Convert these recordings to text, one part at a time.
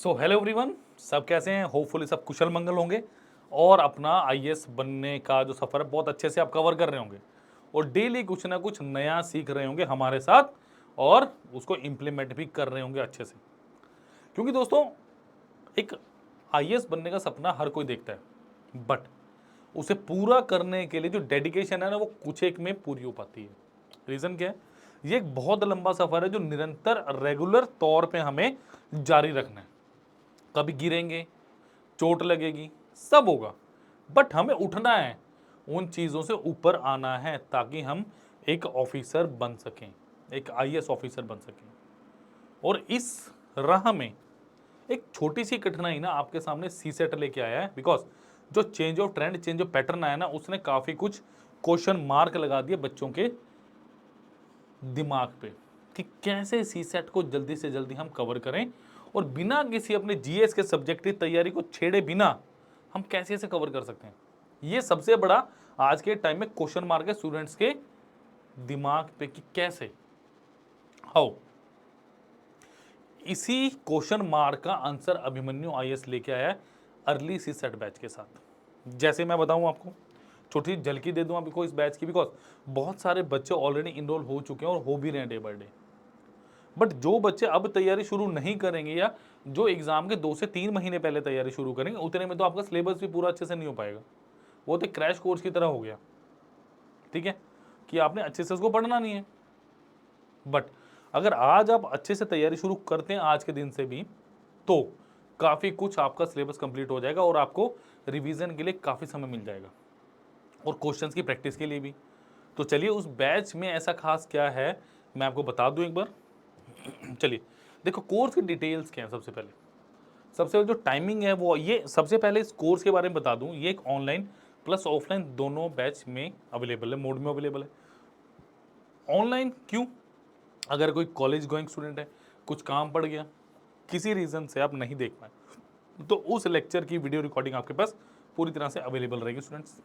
So hello everyone, सब कैसे हैं? होपफुली सब कुशल मंगल होंगे और अपना आईएएस बनने का जो सफ़र है बहुत अच्छे से आप कवर कर रहे होंगे और डेली कुछ ना कुछ नया सीख रहे होंगे हमारे साथ और उसको इम्प्लीमेंट भी कर रहे होंगे अच्छे से। क्योंकि दोस्तों, एक आईएएस बनने का सपना हर कोई देखता है, बट उसे पूरा करने के लिए जो डेडिकेशन है ना, वो कुछ एक में पूरी हो पाती है। रीज़न क्या है? ये एक बहुत लंबा सफ़र है जो निरंतर रेगुलर तौर पे हमें जारी रखना है। कभी गिरेंगे, चोट लगेगी, सब होगा, बट हमें उठना है, उन चीज़ों से ऊपर आना है ताकि हम एक ऑफिसर बन सकें, एक आईएएस ऑफिसर बन सकें। और इस राह में एक छोटी सी कठिनाई ना आपके सामने सीसेट लेके आया है, बिकॉज जो change of trend, change of pattern आया ना, उसने काफ़ी कुछ क्वेश्चन मार्क लगा दिए बच्चों के दिमाग पे कि कैसे सीसेट को जल्दी से जल्दी हम कवर करें और बिना किसी अपने जीएस के सब्जेक्ट की तैयारी को छेड़े बिना हम कैसे इसे कवर कर सकते हैं। ये सबसे बड़ा आज के टाइम में क्वेश्चन मार्क है स्टूडेंट्स के दिमाग पे कि कैसे, हाउ। इसी क्वेश्चन मार्क का आंसर अभिमन्यु आईएएस लेके आया है अर्ली सीसेट बैच के साथ। जैसे मैं बताऊं आपको, छोटी झलकी दे दूं आपको इस बैच की, बिकॉज बहुत सारे बच्चे ऑलरेडी इनरोल हो चुके हैं और हो भी रहे हैं डे बाय डे। बट जो बच्चे अब तैयारी शुरू नहीं करेंगे या जो एग्जाम के 2 से 3 महीने पहले तैयारी शुरू करेंगे, उतने में तो आपका सिलेबस भी पूरा अच्छे से नहीं हो पाएगा। वो तो क्रैश कोर्स की तरह हो गया, ठीक है, कि आपने अच्छे से उसको पढ़ना नहीं है। बट अगर आज आप अच्छे से तैयारी शुरू करते हैं आज के दिन से भी, तो काफ़ी कुछ आपका सिलेबस कंप्लीट हो जाएगा और आपको रिवीजन के लिए काफ़ी समय मिल जाएगा और क्वेश्चंस की प्रैक्टिस के लिए भी। तो चलिए, उस बैच में ऐसा खास क्या है मैं आपको बता दूं एक बार। चलिए देखो, कोर्स की डिटेल्स क्या है। सबसे पहले जो टाइमिंग है वो ये, सबसे पहले इस कोर्स के बारे में बता दूं, ये एक ऑनलाइन प्लस ऑफलाइन दोनों बैच में अवेलेबल है, मोड में अवेलेबल है। ऑनलाइन क्यों? अगर कोई कॉलेज गोइंग स्टूडेंट है, कुछ काम पड़ गया, किसी रीज़न से आप नहीं देख पाए, तो उस लेक्चर की वीडियो रिकॉर्डिंग आपके पास पूरी तरह से अवेलेबल रहेगी स्टूडेंट्स,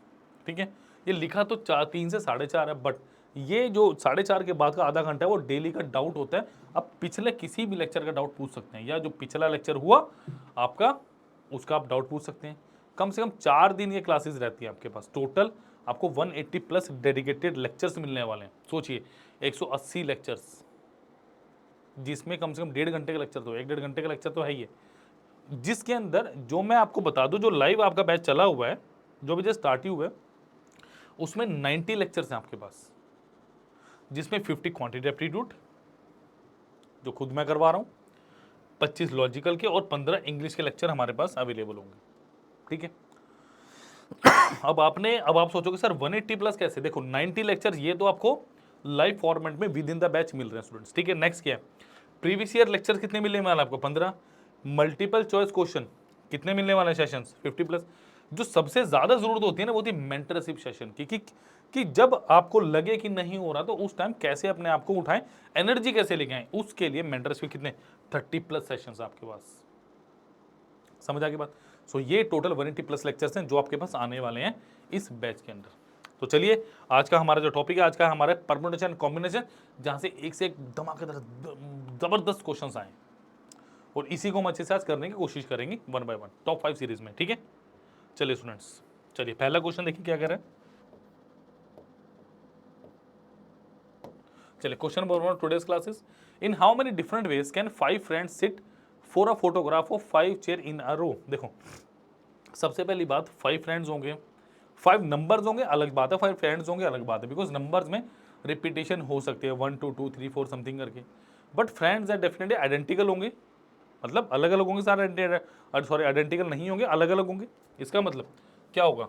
ठीक है। ये लिखा तो 3 से 4:30 है, बट ये जो 4:30 के बाद का आधा घंटा है वो डेली का डाउट होता है। आप पिछले किसी भी लेक्चर का डाउट पूछ सकते हैं, या जो पिछला लेक्चर हुआ आपका उसका आप डाउट पूछ सकते हैं। कम से कम 4 दिन ये क्लासेस रहती है आपके पास। टोटल आपको 180 प्लस डेडिकेटेड लेक्चर्स मिलने वाले हैं। सोचिए, 180 लेक्चर्स, जिसमें कम से कम 1.5 घंटे का लेक्चर, तो 1-1.5 घंटे का लेक्चर तो है ही है, जिसके अंदर जो मैं आपको बता दूं, जो लाइव आपका बैच चला हुआ है, जो भी जस्ट स्टार्ट ही हुआ है, उसमें 90 लेक्चर्स हैं आपके पास, जिसमें 50 क्वांटिटी एप्टीट्यूड जो खुद मैं करवा रहा हूं, 25 लॉजिकल के और 15 इंग्लिश के लेक्चर हमारे पास अवेलेबल होंगे, ठीक है। अब आप सोचोगे सर 180 प्लस कैसे? देखो, 90 लेक्चर ये तो आपको लाइव फॉर्मेट में विद इन द बैच मिल रहे हैं स्टूडेंट्स, ठीक है। नेक्स्ट क्या है? प्रीवियस ईयर लेक्चर कितने मिलने वाले आपको? 15। मल्टीपल चॉइस क्वेश्चन कितने मिलने वाले सेशंस? 50 प्लस। जो सबसे ज्यादा जरूरत होती है ना, वो थी मेंटरशिप सेशन की, कि जब आपको लगे कि नहीं हो रहा तो उस टाइम कैसे अपने आप को उठाएं, एनर्जी कैसे लेके आए, उसके लिए मेंटरशिप कितने? 30 प्लस सेशंस आपके पास। समझ आ गई बात? सो ये टोटल 180 प्लस लेक्चर्स हैं जो आपके पास आने वाले हैं इस बैच के अंदर। तो चलिए, आज का हमारा जो टॉपिक है, आज का हमारा परम्यूटेशन कॉम्बिनेशन, जहां से एक धमाकेदार जबरदस्त क्वेश्चंस आए और इसी को हम अच्छे से आज करने की कोशिश करेंगे 1 बाय 1 टॉप 5 सीरीज में, ठीक है। चलिए स्टूडेंट्स, चलिए पहला क्वेश्चन देखिए क्या कह रहा है। चलिए, question number 1, today's classes, in how many different ways can 5 friends sit for a photograph of 5 chair in a row? देखो, सबसे पहली बात, 5 फ्रेंड्स होंगे, 5 नंबर्स होंगे, अलग बात है, 5 फ्रेंड्स होंगे, अलग बात है, बिकॉज नंबर्स में रिपीटेशन हो सकती है, 1 2 2 3 4 समथिंग करके। But friends are definitely identical होंगे, मतलब अलग अलग होंगे सारे, सॉरी आइडेंटिकल नहीं होंगे, अलग अलग होंगे। इसका मतलब क्या होगा?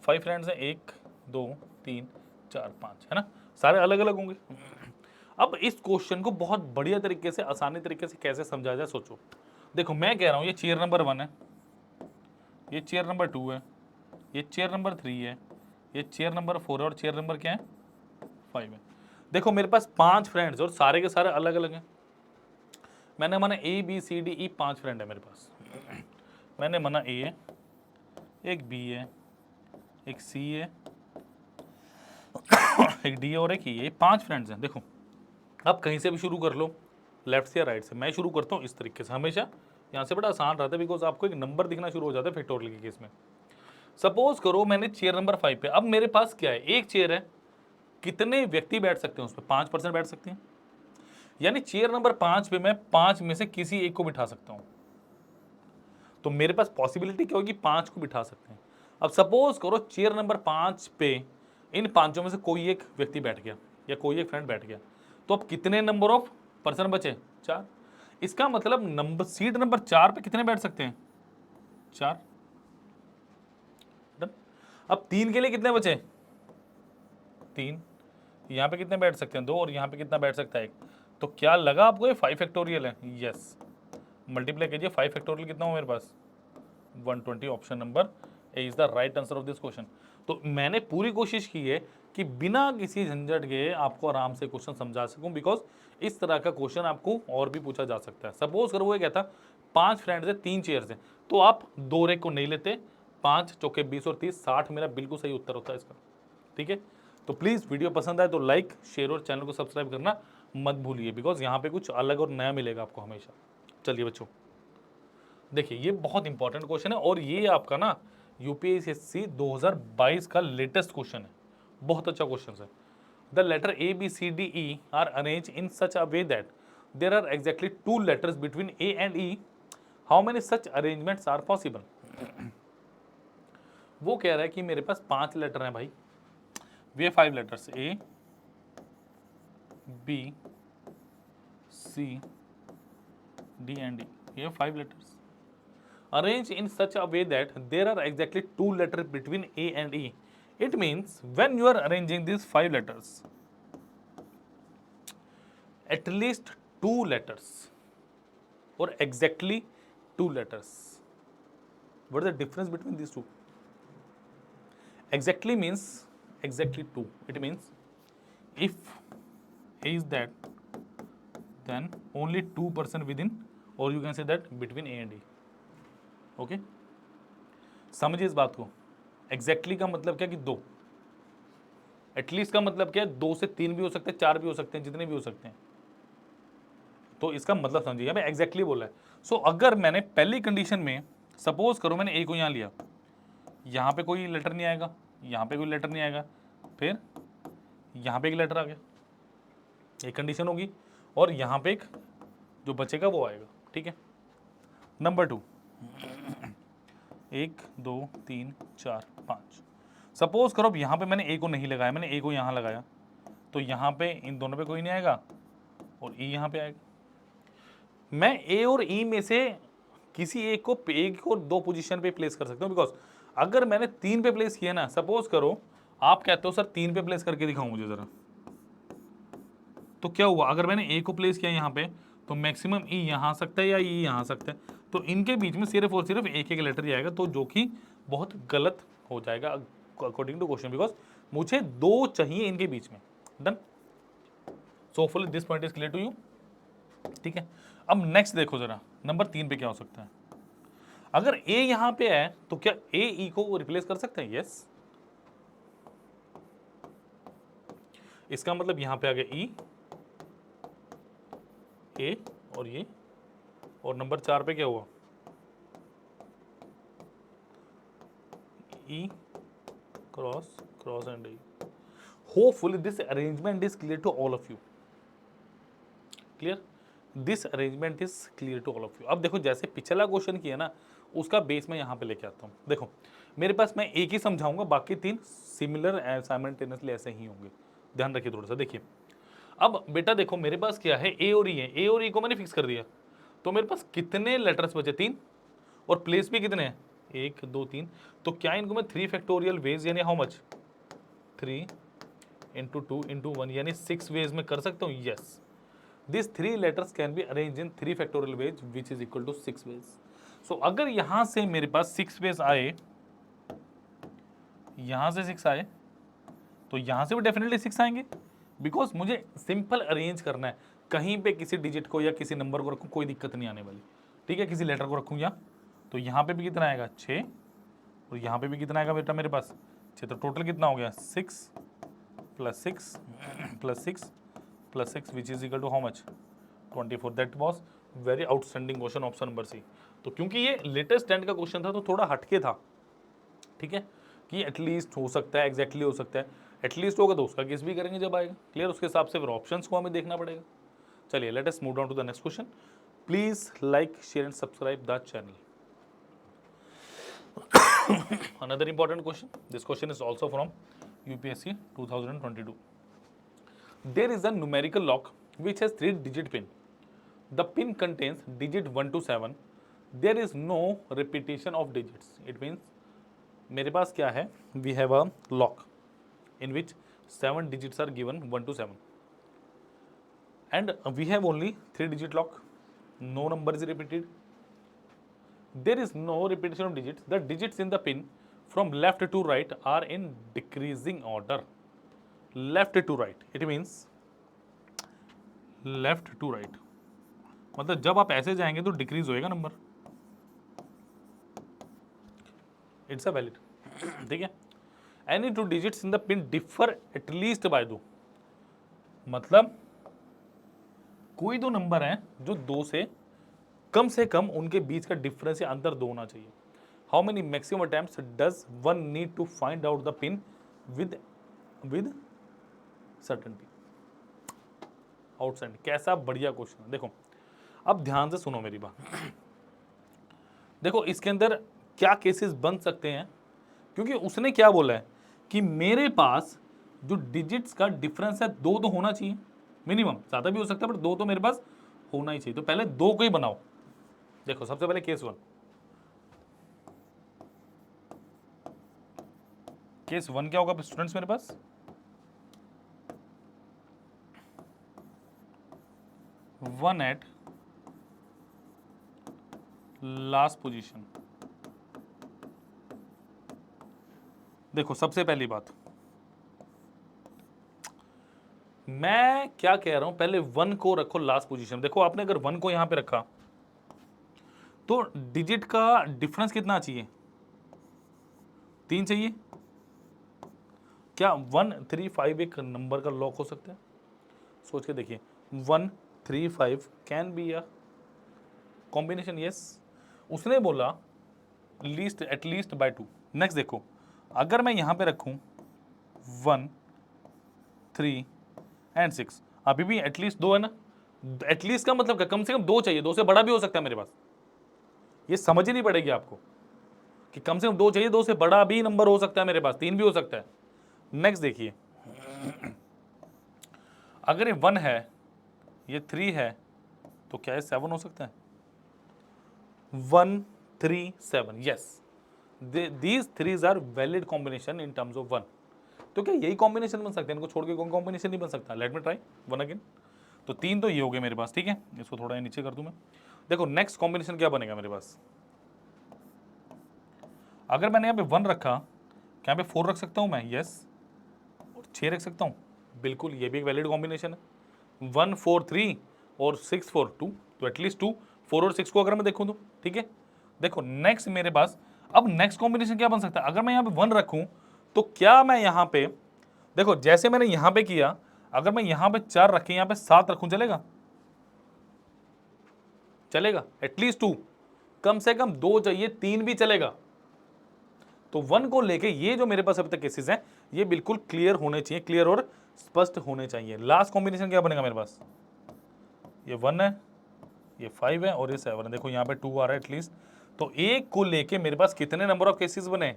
5 फ्रेंड्स हैं, 1 2 3 4 5, है ना, सारे अलग अलग होंगे। अब इस क्वेश्चन को बहुत बढ़िया तरीके से, आसानी तरीके से कैसे समझा जाए, सोचो। देखो, मैं कह रहा हूं ये चेयर नंबर 1 है, ये चेयर नंबर 2 है, ये चेयर नंबर 3 है, ये चेयर नंबर 4 है और चेयर नंबर क्या है? 5 है। देखो, मेरे पास 5 फ्रेंड्स और सारे के सारे अलग अलग हैं। मैंने माना A B C D E 5 friend है मेरे पास। मैंने माना ए है, एक बी है, एक सी है, एक डी है और एक ई है। 5 फ्रेंड्स हैं। देखो, आप कहीं से भी शुरू कर लो, लेफ्ट से या राइट से। मैं शुरू करता हूँ इस तरीके से, हमेशा यहाँ से बड़ा आसान रहता है बिकॉज आपको एक नंबर दिखना शुरू हो जाता है फैक्टोरियल के केस में। सपोज करो मैंने चेयर नंबर 5 पे, अब मेरे पास क्या है, एक चेयर है, कितने व्यक्ति बैठ सकते हैं उस पर? 5% बैठ सकते हैं, यानी चेयर नंबर 5 पे मैं 5 में से किसी एक को बिठा सकता हूं। तो मेरे पास पॉसिबिलिटी क्या होगी, 5 को बिठा सकते हैं। अब सपोज करो चेयर नंबर 5 पे इन पांचों में से कोई एक व्यक्ति बैठ गया या कोई एक फ्रेंड बैठ गया, तो अब कितने नंबर ऑफ पर्सन बचे? 4। इसका मतलब नंबर सीट नंबर 4 पे कितने बैठ सकते हैं? 4। डन। अब 3 के लिए कितने बचे? 3। यहाँ पे कितने बैठ सकते हैं? 2। और यहाँ पे कितना बैठ सकता है? 1। तो क्या लगा आपको ये 5 फैक्टोरियल है? यस। मल्टीप्लाई कीजिए, 5 फैक्टोरियल कितना हो मेरे पास? 120। Option number A is the right answer of this question. तो मैंने पूरी कोशिश की है कि बिना किसी झंझट के आपको आराम से क्वेश्चन समझा सकूं, बिकॉज इस तरह का क्वेश्चन आपको और भी पूछा जा सकता है। सपोज करो वो कहता 5 फ्रेंड्स है, 3 चेयर्स हैं, तो आप 2 रेक को नहीं लेते, 5 चौके 20 और 30 60 मेरा बिल्कुल सही उत्तर होता है इसका। ठीक है, तो प्लीज़ वीडियो पसंद आए तो लाइक शेयर और चैनल को सब्सक्राइब करना मत भूलिए, बिकॉज यहाँ पे कुछ अलग और नया मिलेगा आपको हमेशा। चलिए बच्चों, देखिए ये बहुत इंपॉर्टेंट क्वेश्चन है और ये आपका ना यूपीएससी 2022 का लेटेस्ट क्वेश्चन है, बहुत अच्छा क्वेश्चन है। The letter A B C D E are arrange in such a way that there are exactly 2 letters between A and E, how many such arrangements are possible? वो कह रहा है कि मेरे पास 5 लेटर हैं भाई, वे 5 letters A B C D and E, ये 5 letters arranged in such a way that there are exactly 2 letters between A and E. It means when you are arranging these 5 letters, at least 2 letters or exactly 2 letters. What is the difference between these two? Exactly means exactly 2. It means if A is that, then only 2% within, or you can say that between A and E. Okay, समझिए इस बात को। Exactly का मतलब क्या कि 2, at least का मतलब क्या है 2 से 3 भी हो सकते हैं, 4 भी हो सकते हैं, जितने भी हो सकते हैं। तो इसका मतलब समझिए, हमें एग्जैक्टली बोला है। सो अगर मैंने पहली कंडीशन में सपोज करो मैंने ए को यहाँ लिया, यहाँ पे कोई लेटर नहीं आएगा, यहाँ पे कोई लेटर नहीं आएगा, फिर यहाँ पे एक लेटर आ गया, एक कंडीशन होगी, और यहाँ पे एक जो बचेगा वो आएगा। ठीक है, नंबर 2, 1 2 3 4 5। सपोज करो अब यहाँ पे मैंने ए को नहीं लगाया, मैंने ए को यहाँ लगाया, तो यहाँ पे इन दोनों पे कोई नहीं आएगा और ई यहाँ पे आएगा। मैं ए और ई में से किसी एक को 2 पोजीशन पे प्लेस कर सकता हूँ, बिकॉज अगर मैंने 3 पे प्लेस किया ना, सपोज करो आप कहते हो सर 3 पे प्लेस करके दिखाओ मुझे जरा, तो क्या हुआ, अगर मैंने ए को प्लेस किया यहाँ पे तो मैक्सिमम ई यहाँ आ सकता है या ई यहाँ आ सकता है, तो इनके बीच में सिर्फ और सिर्फ एक एक लेटर ही आएगा, तो जो कि बहुत गलत हो जाएगा अकॉर्डिंग टू क्वेश्चन, बिकॉज मुझे 2 चाहिए इनके बीच में। Done, so hopefully this point is clear to you. ठीक है, अब नेक्स्ट देखो जरा, नंबर 3 पे क्या हो सकता है। अगर ए यहाँ पे है तो क्या ए ई को रिप्लेस कर सकते हैं? यस, इसका मतलब यहाँ पे आ गया ई ए और ये, और नंबर 4 पे क्या हुआ, E cross cross and E. Hopefully this arrangement is clear to all of you. Clear, this arrangement is clear to all of you. अब देखो जैसे पिछला क्वेश्चन किया ना, उसका बेस मैं यहाँ पे लेके आता हूँ। देखो मेरे पास मैं एक ही समझाऊंगा, बाकी 3 सिमिलर एंड साइमल्टेनियसली ऐसे ही होंगे, ध्यान रखिए थोड़ा सा। देखिए अब बेटा देखो मेरे पास क्या है, ए और ई है, ए और ई को मैंने फिक्स कर दिया, तो मेरे पास कितने लेटर्स बचे? 3, और प्लेस भी कितने हैं? 1 2 3। तो क्या इनको मैं 3 फैक्टोरियल वेज यानी हाउ मच, 3 × 2 × 1 यानी 6 वेज में कर सकता हूँ? Yes, this 3 letters can be arrange in 3 factorial ways which is equal to 6 ways. So अगर यहां से मेरे पास 6 वेज आए, यहां से 6 आए, तो यहां से भी डेफिनेटली 6 आएंगे, बिकॉज मुझे सिंपल अरेंज करना है, कहीं पे किसी डिजिट को या किसी नंबर को रखूं कोई दिक्कत नहीं आने वाली। ठीक है, किसी लेटर को रखूं या, तो यहाँ पे भी कितना आएगा 6, और यहाँ पे भी कितना आएगा बेटा मेरे पास 6, तो टोटल कितना हो गया 6 + 6 + 6 + 6 which is equal to how much 24। That was very outstanding question, option number C. तो क्योंकि ये लेटेस्ट 10 का क्वेश्चन था तो थोड़ा हटके था, ठीक है, कि एटलीस्ट हो सकता है, एग्जैक्टली हो सकता है, एटलीस्ट होगा तो उसका केस भी करेंगे जब आएगा, क्लियर। उसके हिसाब से फिर ऑप्शंस को हमें देखना पड़ेगा। चलिए let us move down to the next question. Please like, share and subscribe the channel. Another important question. This question is also from UPSC 2022. There is a numerical lock which has 3-digit pin. The pin contains digit 1 to 7. There is no repetition of digits. It means मेरे पास क्या है? We have a lock in which 7 digits are given 1 to 7. And we have only 3-digit lock. No number is repeated. There is no repetition of digits. The digits in the pin from left to right are in decreasing order. Left to right. It means left to right. मतलब जब आप ऐसे जाएंगे तो decrease होएगा number. It's a valid, ठीक है। Any 2 digits in the pin differ at least by 2, मतलब कोई 2 नंबर हैं जो 2 से कम उनके बीच का डिफरेंस या अंतर 2 होना चाहिए। How many maximum attempts does one need to find out the pin with certainty. Outside, कैसा बढ़िया क्वेश्चन है। देखो अब ध्यान से सुनो मेरी बात। देखो इसके अंदर क्या केसेस बन सकते हैं, क्योंकि उसने क्या बोला है कि मेरे पास जो डिजिट्स का डिफरेंस है 2 तो होना चाहिए मिनिमम, ज्यादा भी हो सकता है बट 2 तो मेरे पास होना ही चाहिए। तो पहले 2 को ही बनाओ। देखो सबसे पहले केस 1, केस 1 क्या होगा स्टूडेंट्स मेरे पास? 1 एट लास्ट पोजीशन। देखो सबसे पहली बात मैं क्या कह रहा हूं, पहले 1 को रखो लास्ट पोजीशन। देखो आपने अगर 1 को यहां पे रखा तो डिजिट का डिफरेंस कितना चाहिए? 3 चाहिए। क्या 1 3 5 एक नंबर का लॉक हो सकता है? सोच के देखिए, 1 3 5 can be a combination. Yes, उसने बोला लीस्ट एटलीस्ट बाय 2। नेक्स्ट देखो, अगर मैं यहां पे रखूं 1 3 एंड 6, अभी भी एटलीस्ट 2 है ना। एटलीस्ट का मतलब क्या? कम से कम 2 चाहिए, 2 से बड़ा भी हो सकता है मेरे पास। ये समझनी पड़ेगी आपको कि कम से कम 2 चाहिए, 2 से बड़ा भी नंबर हो सकता है मेरे पास, 3 भी हो सकता है। नेक्स्ट देखिए, अगर ये 1 है, ये 3 है, तो क्या ये 7 हो सकता है? 1 3 7, yes, these threes are valid combination in terms of 1। तो क्या यही कॉम्बिनेशन बन सकते हैं? इनको छोड़ के कोई कॉम्बिनेशन नहीं बन सकता। Let me try 1 again. तो 3 तो ये हो गए मेरे पास, ठीक है। इसको थोड़ा नीचे कर दूं मैं। देखो नेक्स्ट कॉम्बिनेशन क्या बनेगा मेरे पास? अगर मैंने यहाँ पे 1 रखा, क्या यहाँ पे 4 रख सकता हूँ मैं? यस। और 6 रख सकता हूँ, बिल्कुल, ये भी एक वैलिड कॉम्बिनेशन है। 1 4 3 और 6 4 2, तो एटलीस्ट 2 4 और 6 को अगर मैं देखूँ तो, ठीक है। देखो नेक्स्ट मेरे पास, अब नेक्स्ट कॉम्बिनेशन क्या बन सकता है? अगर मैं यहाँ पे 1 रखूँ तो क्या मैं यहाँ पे, देखो जैसे मैंने यहाँ पे किया, अगर मैं यहाँ पे 4 रखे, यहाँ पे 7 रखूँ, चलेगा? चलेगा। एटलीस्ट 2, कम से कम 2 चाहिए, 3 भी चलेगा। तो 1 को लेके ये जो मेरे पास अभी तक केसेस हैं, ये बिल्कुल क्लियर होने चाहिए, क्लियर और स्पष्ट होने चाहिए। लास्ट कॉम्बिनेशन क्या बनेगा मेरे पास? ये 1 है, ये 5 है और ये 7 है। देखो यहाँ पे 2 आ रहा है एटलीस्ट। तो एक को लेके मेरे पास कितने नंबर ऑफ केसेस बने?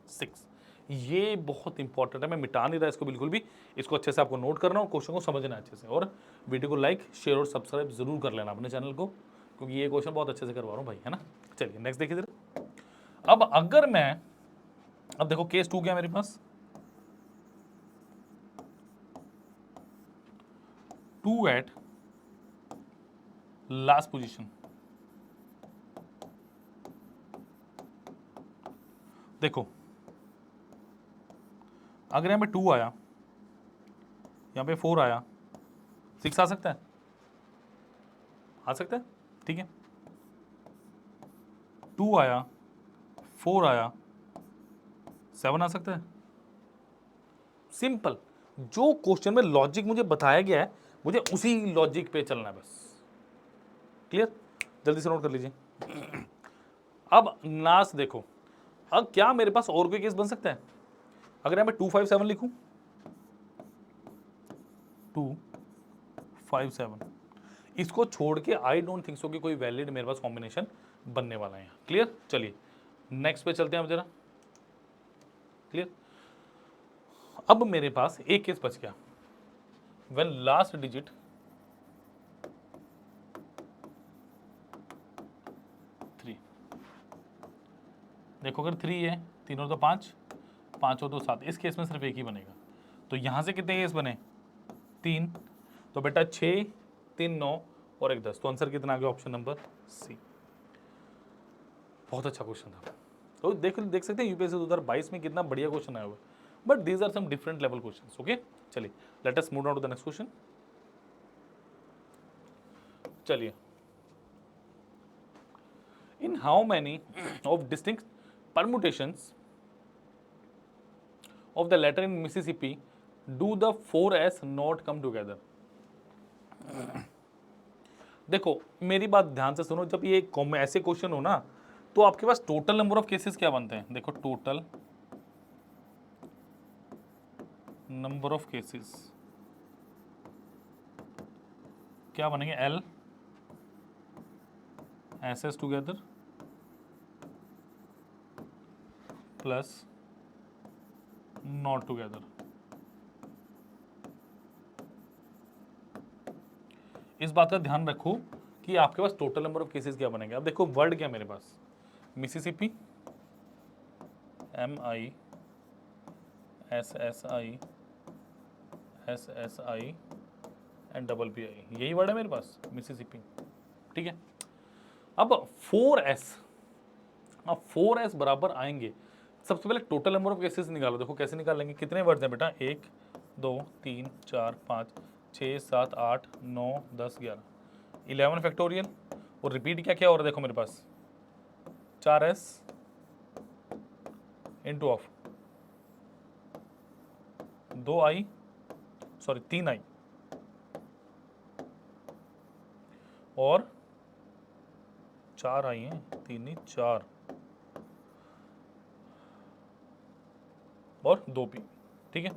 6। ये बहुत इंपॉर्टेंट है, मैं मिटा नहीं रहा इसको बिल्कुल भी। इसको अच्छे से आपको नोट करना और क्वेश्चन को समझना अच्छे से, और वीडियो को लाइक शेयर और सब्सक्राइब जरूर कर लेना अपने चैनल को, क्योंकि ये क्वेश्चन बहुत अच्छे से करवा रहा हूँ भाई, है ना। चलिए नेक्स्ट देखिए जरा। अब अगर मैं, अब देखो केस 2 क्या मेरे पास? 2 एट लास्ट पोजीशन। देखो अगर यहाँ पे 2 आया, यहाँ पे 4 आया, 6 आ सकता है? आ सकता है, ठीक है। 2 आया, 4 आया, 7 आ सकता है। सिंपल, जो क्वेश्चन में लॉजिक मुझे बताया गया है, मुझे उसी लॉजिक पे चलना है बस। क्लियर, जल्दी से नोट कर लीजिए। अब लास्ट देखो, अब क्या मेरे पास और कोई केस बन सकता है? अगर यहाँ पे 257 लिखूं, 257, इसको छोड़ के आई डोंट थिंक सो कि कोई वैलिड मेरे पास कॉम्बिनेशन बनने वाला है। क्लियर, चलिए नेक्स्ट पे चलते हैं अब जरा। क्लियर, अब मेरे पास एक केस बच गया, व्हेन लास्ट डिजिट थ्री। देखो अगर 3 है, 3 और 2 5, 5 और 2 7, इस केस में सिर्फ एक ही बनेगा। तो यहां से कितने केस बने? 3। तो बेटा 6, 3 9 और 1 10, तो आंसर कितना आ गया? Option number C. बहुत अच्छा क्वेश्चन था। तो देख सकते हैं यूपीएससी 2022 में कितना बढ़िया क्वेश्चन आया हुआ है। But these are some different level questions. Okay, चलिए let us move on to the next question. चलिए, in how many of distinct permutations of the letter in Mississippi do the 4s not come together? देखो मेरी बात ध्यान से सुनो, जब ये ऐसे क्वेश्चन हो ना, तो आपके पास टोटल नंबर ऑफ केसेस क्या बनते हैं? देखो टोटल नंबर ऑफ केसेस क्या बनेंगे? L S S together plus not together. इस बात का ध्यान रखो कि आपके पास टोटल नंबर ऑफ केसेस क्या बनेंगे। अब देखो वर्ड क्या मेरे पास? Mississippi, MI SSI SSI and PPI, यही वर्ड है मेरे पास, मिसिसिपी। ठीक है, अब 4S, अब 4S बराबर आएंगे। सबसे पहले टोटल नंबर ऑफ केसेस निकालो। देखो कैसे निकालेंगे, कितने वर्ड्स हैं बेटा? 1 2 3 4 5 6 7 8 9 10 11, 11 फैक्टोरियल। और रिपीट क्या क्या हो रहा है? देखो मेरे पास 4S into of 2I, sorry 3I और 4I हैं, 3 नहीं 4 और 2P। ठीक है,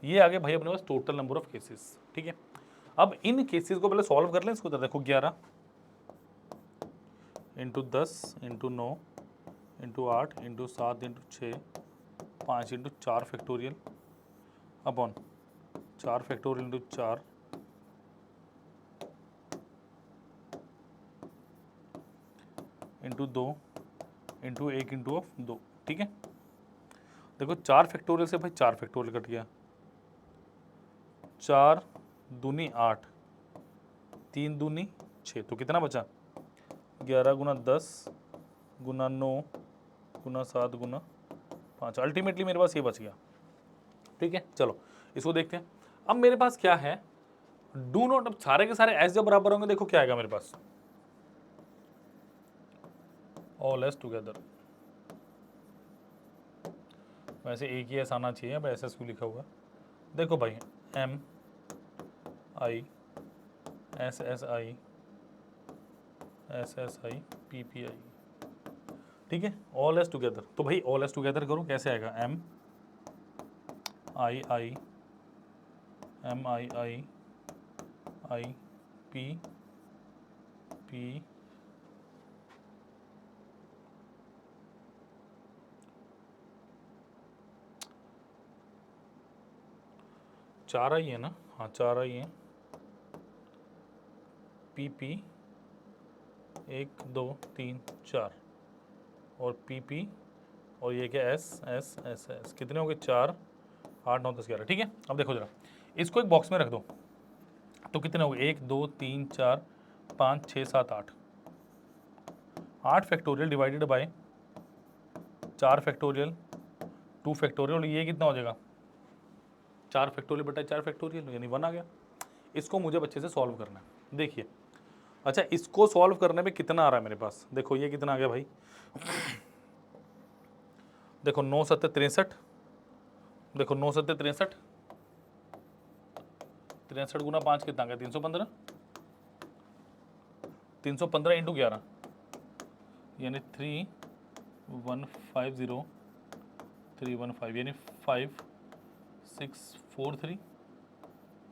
ये आ गए भाई अपने पास टोटल नंबर ऑफ केसेस। ठीक है, अब इन केसेस को पहले सॉल्व कर लें। इसको तो देखो 11 into 10 into 9 into 8 into 7 into 6 5 into 4 factorial upon 4 factorial into 4 into 2 into 1 into of 2। ठीक है, देखो 4 फैक्टोरियल से भाई 4 फैक्टोरियल कट गया, 4 दूनी 8, 3 दूनी 6, तो कितना बचा? 11 गुना 10 गुना 9 गुना 7 गुना 5, अल्टीमेटली मेरे पास ये बच गया। ठीक है, चलो इसको देखते हैं। अब मेरे पास क्या है? डू नॉट, अब सारे के सारे एस जब बराबर होंगे, देखो क्या आएगा मेरे पास? All S together. वैसे एक ही एस आना चाहिए, अब एस एस क्यों लिखा हुआ है? देखो भाई MI SSI SSI PPI। ठीक है, ऑल एस टुगेदर। तो भाई ऑल एस टुगेदर करो, कैसे आएगा? MI P 4 आई है ना? हाँ 4 आई है। PP 1 2 3 4 और PP और ये क्या? S कितने हो गए? 4 8 9 10 11। ठीक है, अब देखो जरा इसको एक बॉक्स में रख दो, तो कितने हो गए? 1 2 3 4 5 6 7 8, 8 factorial divided by 4 factorial 2 factorial, ये कितना हो जाएगा? 4 फैक्टोरियल बटा 4 फैक्टोरियल, यानी 1 आ गया। इसको मुझे बच्चे से सॉल्व करना है। देखिए, अच्छा इसको सॉल्व करने में कितना आ रहा है मेरे पास? देखो ये कितना आ गया भाई? देखो 9 7 63, देखो 9 7 63, 63 गुना 5 कितना आ गया? 315। 315 इंटू 11 यानी 3150 315 यानी 5643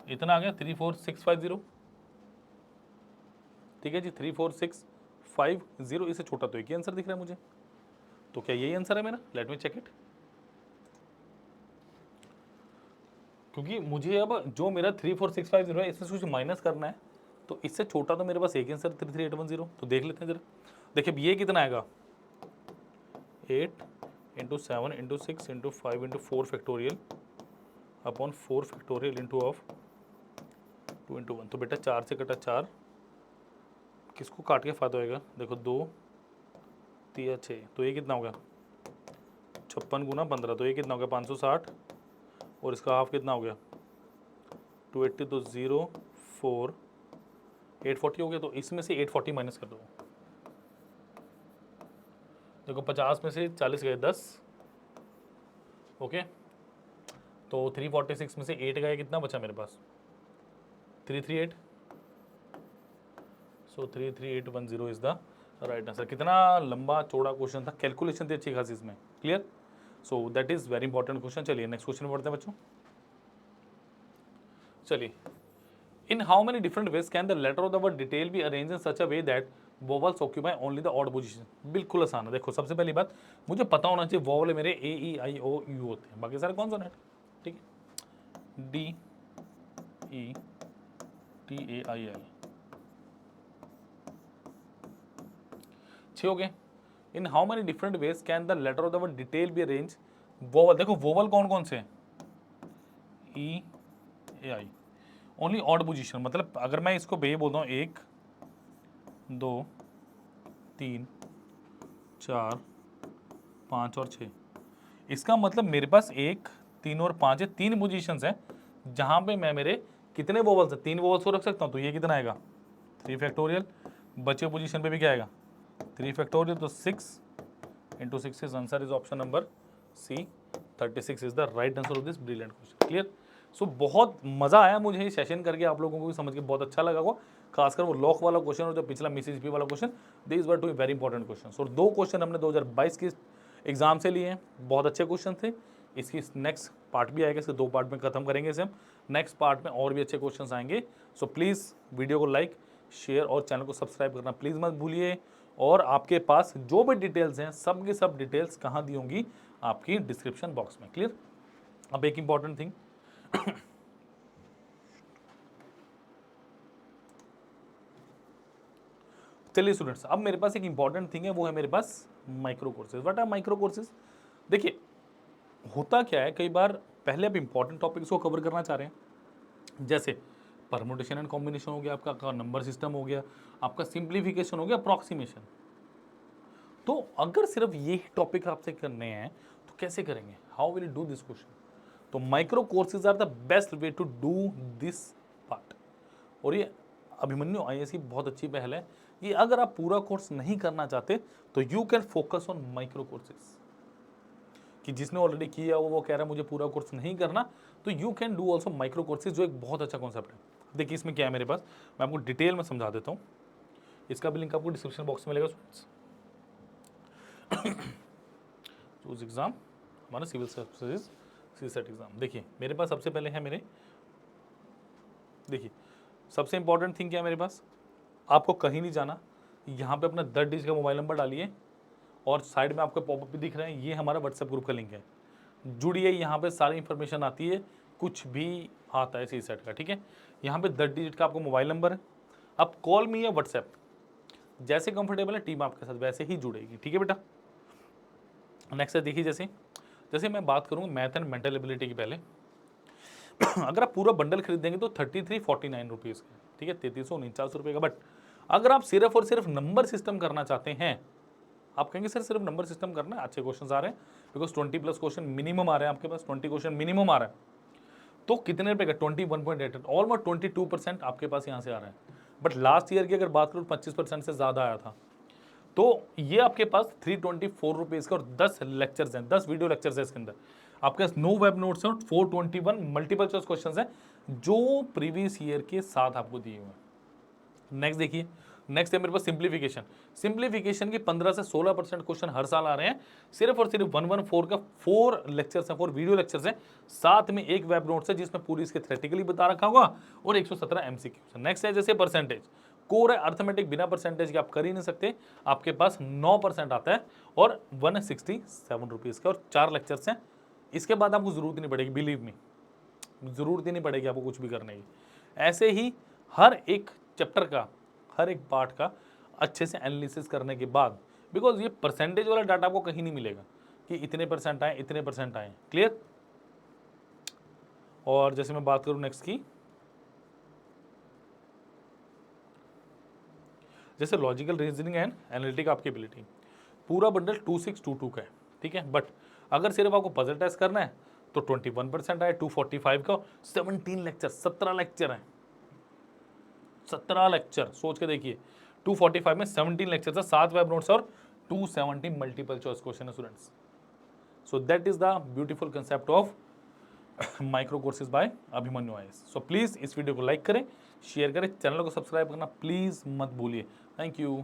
इतना आ गया 34650। ठीक है जी 34650, इससे छोटा तो एक ही आंसर दिख रहा है मुझे, तो क्या यही आंसर है मेरा? Let me check it. क्योंकि मुझे अब जो मेरा 34650 है इसमें कुछ माइनस करना है, तो इससे छोटा तो मेरे पास एक ही आंसर 33810। तो देख लेते हैं जरा। देखिए ये कितना आएगा, 8 into 7 into 6 into 5 into 4 factorial upon 4 factorial into of 2 into 1। तो बेटा 4 से कटा 4, किसको काट के फायदा होएगा? देखो 2 3 6, तो ये कितना हो गया 56 गुना 15, तो ये कितना हो गया 560, और इसका हाफ कितना हो गया 280, तो 0 4 840 हो गया। तो इसमें से 840 माइनस कर दो। देखो 50 में से 40 गए 10, ओके, तो 346 में से 8 गए, कितना बचा मेरे पास 338, सो 33810 इज द राइट आंसर। कितना लंबा चौड़ा क्वेश्चन था, कैलकुलेशन थी अच्छी खासी इसमें, clear. So that is very important question. चलिए नेक्स्ट क्वेश्चन पढ़ते हैं बच्चों। चलिए, in how many different ways can the letter of the word detail be arrange in such a way that vowels occupy only the odd position. बिल्कुल आसान है। देखो सबसे पहली बात मुझे पता होना चाहिए वोवल मेरे ए ई आई ओ यू होते हैं, बाकी सारे कॉन्सोनेंट, ठीक है, D E T A I L 6 हो गए। In how many different ways can the letter of the word detail be arrange vowel. देखो वोवल कौन कौन से हैं, E A I, only odd position, मतलब अगर मैं इसको बे बोलता हूँ 1 2 3 4 5 और 6, इसका मतलब मेरे पास 1 3 और 5 है, 3 पोजीशंस हैं जहाँ पे मैं मेरे कितने वोवल्स है 3 वोवल्स को रख सकता हूँ। तो ये कितना आएगा 3 फैक्टोरियल, बचे पोजीशन पे भी क्या आएगा 3 फैक्टोरियल, तो 6 into 6 is answer is option number C, 36 is the right answer of this brilliant question, clear. So बहुत मजा आया मुझे ये सेशन करके, आप लोगों को भी समझ के बहुत अच्छा लगा होगा, खासकर वो लॉक वाला क्वेश्चन और जो पिछला मिसिस पी वाला question, these were two very important question. और 2 क्वेश्चन हमने 2022 के एग्जाम से लिए हैं, बहुत अच्छे क्वेश्चन थे। इसकी नेक्स्ट पार्ट भी आएगा, इसके 2 पार्ट में खत्म करेंगे इसे हम, नेक्स्ट पार्ट में और भी अच्छे क्वेश्चंस आएंगे। सो प्लीज़ वीडियो को लाइक शेयर और चैनल को सब्सक्राइब करना प्लीज़ मत भूलिए। और आपके पास जो भी डिटेल्स हैं सब की सब डिटेल्स कहाँ दी होंगी, आपकी डिस्क्रिप्शन बॉक्स में, क्लियर। अब एक इंपॉर्टेंट थिंग चलिए स्टूडेंट्स, अब मेरे पास एक इंपॉर्टेंट थिंग है, वो है मेरे पास micro courses. What are micro courses? देखिए होता क्या है, कई बार पहले आप इंपॉर्टेंट टॉपिक्स को कवर करना चाह रहे हैं, जैसे परमुटेशन एंड कॉम्बिनेशन हो गया, आपका नंबर सिस्टम हो गया, आपका सिंप्लीफिकेशन हो गया, अप्रॉक्सीमेशन। तो अगर सिर्फ ये टॉपिक आपसे करने हैं तो कैसे करेंगे, how will do this question? तो micro courses are the best way to do this part. और ये अभिमन्यु आईएएस की बहुत अच्छी पहल है। ये अगर आप पूरा कोर्स नहीं करना चाहते तो you can focus on micro courses. कि जिसने ऑलरेडी किया वो कह रहा है मुझे पूरा कोर्स नहीं करना, तो you can do also micro courses, जो एक बहुत अच्छा कॉन्सेप्ट है। देखिए इसमें क्या है मेरे पास, मैं आपको डिटेल में समझा देता हूँ। इसका भी लिंक आपको डिस्क्रिप्शन बॉक्स में मिलेगा। चूज एग्जाम हमारा सिविल सर्विसेज सीसेट एग्जाम। देखिए मेरे पास सबसे पहले है मेरे, देखिए सबसे इंपॉर्टेंट थिंग क्या है मेरे पास, आपको कहीं नहीं जाना, यहाँ पे अपना 10 डिजिट का मोबाइल नंबर डालिए और साइड में आपको पॉपअप भी दिख रहे हैं, ये हमारा व्हाट्सएप ग्रुप का लिंक है। जुड़िए, यहाँ पे सारी इंफॉर्मेशन आती है, कुछ भी आता है सीसेट का, ठीक है। यहाँ पे 10 डिजिट का आपको मोबाइल नंबर है, आप कॉल मी या व्हाट्सएप जैसे कंफर्टेबल है, टीम आपके साथ वैसे ही जुड़ेगी, ठीक है बेटा। नेक्स्ट है, देखिए जैसे मैं बात करूँ मैथ एंड मेंटल एबिलिटी की पहले अगर आप पूरा बंडल खरीदेंगे तो 3349 रुपीज़ का, ठीक है, 3349 रुपये का। बट अगर आप सिर्फ और सिर्फ नंबर सिस्टम करना चाहते हैं, आप कहेंगे सर सिर्फ नंबर सिस्टम करना है, अच्छे क्वेश्चन आ रहे हैं, बिकॉज 20+ क्वेश्चन मिनिमम आ रहे हैं आपके पास, 20 क्वेश्चन मिनिमम आ रहा है, तो कितने रुपए का 21.8, ऑलमोस्ट 22% आपके पास यहाँ से आ रहा है। बट लास्ट ईयर की अगर बात करूँ 25% से ज़्यादा आया था। तो ये आपके पास 324 रुपीज़ का और 10 लेक्चर्स हैं, 10 वीडियो लेक्चर्स हैं इसके अंदर। आपके पास 9 वेब नोट्स हैं और 421 मल्टीपल चॉइस क्वेश्चन हैं जो प्रीवियस ईयर के साथ आपको दिए हुए हैं। नेक्स्ट देखिए, नेक्स्ट है मेरे पास सिंप्लीफिकेशन। सिंप्लीफिकेशन की 15 से 16% क्वेश्चन हर साल आ रहे हैं। सिर्फ और सिर्फ 114 का 4 लेक्चर्स हैं, 4 वीडियो लेक्चर्स हैं, साथ में एक वेब नोट्स है जिसमें पूरी इसके थ्योरेटिकली बता रखा होगा और 117 एमसीक्यू। नेक्स्ट है जैसे परसेंटेज, कोर है अर्थमेटिक, बिना परसेंटेज के आप कर ही नहीं सकते। आपके पास 9% आता है और 167 रुपीज़ का, और 4 लेक्चर्स हैं। इसके बाद आपको जरूरत नहीं पड़ेगी, बिलीव मी, जरूरत ही नहीं पड़ेगी आपको कुछ भी करने की। ऐसे ही हर एक चैप्टर का, हर एक पार्ट का अच्छे से एनालिसिस करने के बाद, बिकॉज ये परसेंटेज वाला डाटा आपको कहीं नहीं मिलेगा कि इतने परसेंट आए, इतने परसेंट आए। क्लियर? और जैसे मैं बात करूं नेक्स्ट की, जैसे लॉजिकल रीजनिंग एंड एनालिटिक आपकी एबिलिटी, पूरा बंडल 2622 का है, ठीक है। बट अगर सिर्फ आपको पजल टेस्ट करना है तो 21% आए, 245 का, 17 लेक्चर, 17 लेक्चर हैं, 17 लेक्चर, सोच के देखिए। 245 में 17 लेक्चर है, 7 वेब नोट्स और 270 मल्टीपल चॉइस क्वेश्चन है students. So that is the beautiful concept of micro courses by Abhimanyu IAS. सो प्लीज इस वीडियो को लाइक करें, शेयर करें, चैनल को सब्सक्राइब करना प्लीज मत भूलिए। Thank you.